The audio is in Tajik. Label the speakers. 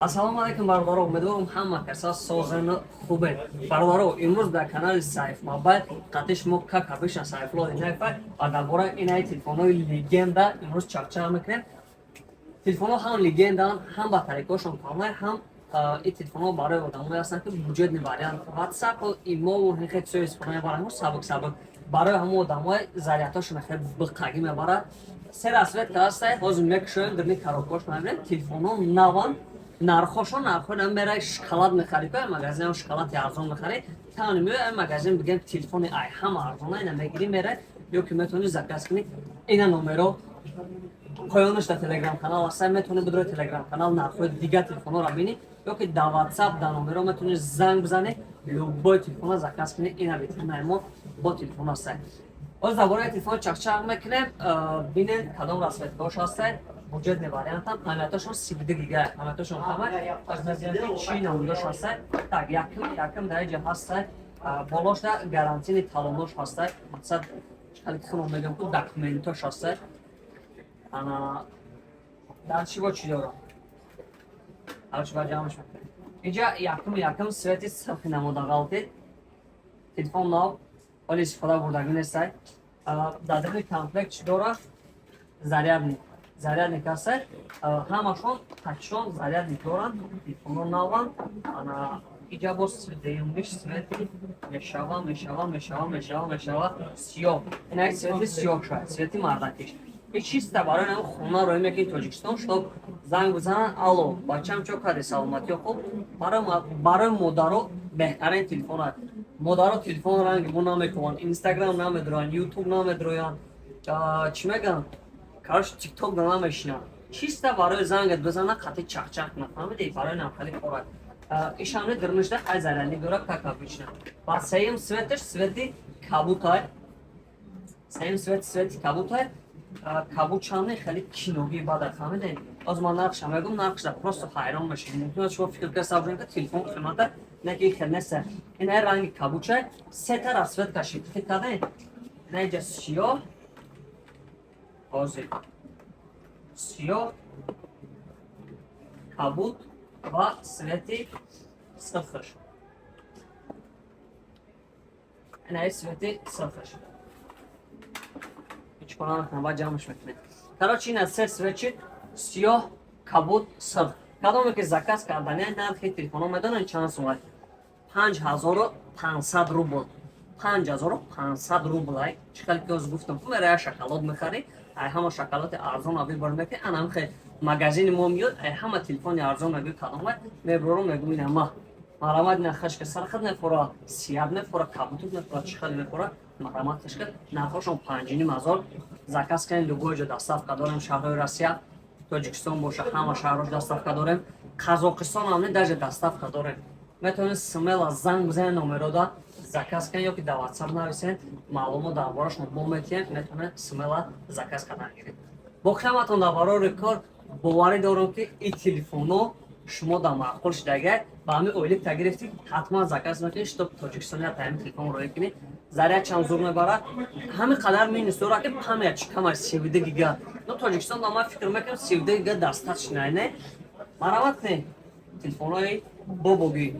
Speaker 1: Ассалому алейкум, бародаро. Умедворам ҳама каса созани хубе. Бародаро, имрӯз дар канали Сайф Мобайл қатиш мо как обычно Сайфло Инайфа ва дар бораи инаи телефонҳои легенда имрӯз чарча мекунем. Телефонҳо ҳам легендаанд, ҳам ба тарикҳошон калонай, ҳам ин телефонҳо барои одамое ҳастанд ки буҷетни вариант WhatsApp-у имову хеле чизои истифода мебаранд. Сабук барои ҳамон одамое зарядҳошон хеле биқагӣ мебарад. Се расветка ҳастай, ҳозир мекушоем дар ин коробкаҳош мебинем. Телефонҳо наванд. Нархошон нархҳои намерай шоколад мехарӣ, ко магазин шоколади арзон мехарӣ, таъни меояй магазин бигем телефони ай ҳама арзона ина мегирӣ мерай, ё ки метавонӣ заказ кунӣ. Ина номеро поёнаш дар телеграм канал аст, метавонӣ бидрои телеграм канал нархҳои дигар телефонҳоро бинӣ, ё ки дар WhatsApp дар номеро метавонӣ занг бизанӣ, любой телефона заказ кунӣ. Ина витрinaи мо бо телефон аст. Ҳозир дар бораи телефон чахчах мекунем, бинем кадом расветкаҳош ҳастай. Буҷетни вариантам памятошон 32 гига, памятошон кама аз назиати чӣ намудош ҳастай. Так якм дар ҷа ҳастай, болошда гарантини талонош ҳастай. Мақсад хеле хуб мегӯям ки документош ҳастай. Ана дар чӣ бо чӣ дорам? Ҳарчӣ ба ҷамъш мекунем. Инҷа якм свети сирхи намуда ғалтид. Телефон нав, ҳоли истифода бурдагӣ нестай. Дар дохили комплект чӣ дорад? Зарядник ҳастай. Ҳамашон тачшон зарядник доранд. Телефонҳо наванд. Ана инҷа бо деюмиш свети мешава сиёҳ. Инаи свети сиёҳ шуд, свети мардакиш. Чиста барои намо хона роҳӣ мекунӣ Тоҷикистон, шуд занг бизананд: алло, бачам чо кади, саломатиё хуб? Барои модаро беҳтарин телефон аст. Модаро телефон ранги бо намекунанд, Instagram намедроянд, YouTube намедроянд, чӣ мегӯям? Короче, TikTok да намешинанд. Чиста барои зангат бизана, қати чахчах кунад. Фаҳмидӣ? Барои навхали корад. Ишамни дирмишда ай зарядник дорад, как обычно. Ба сеюм светиш свети кабутай. Сеюм свети кабутай. Кабучани хеле киногӣ бада, фаҳмидӣ? Ҳозир ман нархша мегӯям, нархша просто ҳайрон мешавед. Мумкин аст шумо фикр кардед ки телефон қимата неки хеле неста. Ин ранги кабучай, сета расветка шикли кадем. Неҷа сиёҳ, ҳозир сиёҳ, кабут ва свети сирхаш. Инаи свети сирхаш. Чикор намекунам, баъд ҷамъш мекунем. Короче, ина се светчи сиёҳ, кабут, сирх. Кадоме ки заказ кардани нархи телефонҳо медонанд чанд сомат? 5500 рубл. 5500 рубл. Ай чӣ хеле ки ҳозир гуфтам, ку мераи шоколад мехарӣ, ай ҳама шоколади арзон авибар мекунӣ, анам хе магазини мо миёд, ай ҳама телефони арзон мегӯи кадоме мебурору мегӯи ина ма. Марамад ина хашка сархат мефура, сияб мефура, кабутут мефура, чӣ хеле мефура? Марамад хашка. Нархошон 5500. Заказ кунед любой ҷо доставка дорем, шаҳрҳои Россия, Тоҷикистон боша, ҳама шаҳрҳош доставка дорем. Қазоқистон ҳам не даже доставка дорем. Метавонед смело занг бизанед номерода, заказ кунед, ё ки дар WhatsApp нависед, маълумот дар борашон мо метиҳем, метавонед смело заказ кардан гиред. Бо хидматон дар барори кор боварӣ дорам ки ин телефонҳо шумо дар маъқул шудагӣ ба ҳамин оилик тагирифтед, ҳатман заказ мекунед, чтоб Тоҷикистоният ҳамин телефон роҳӣ кунед. Заряд чанд зур мебарад? Ҳамин қадар минус дорад ки памят камай 32 гига. Но Тоҷикистон да ман фикр мекунам 32 гига достаточно не. Марамат кунед телефонҳои бобогӣ.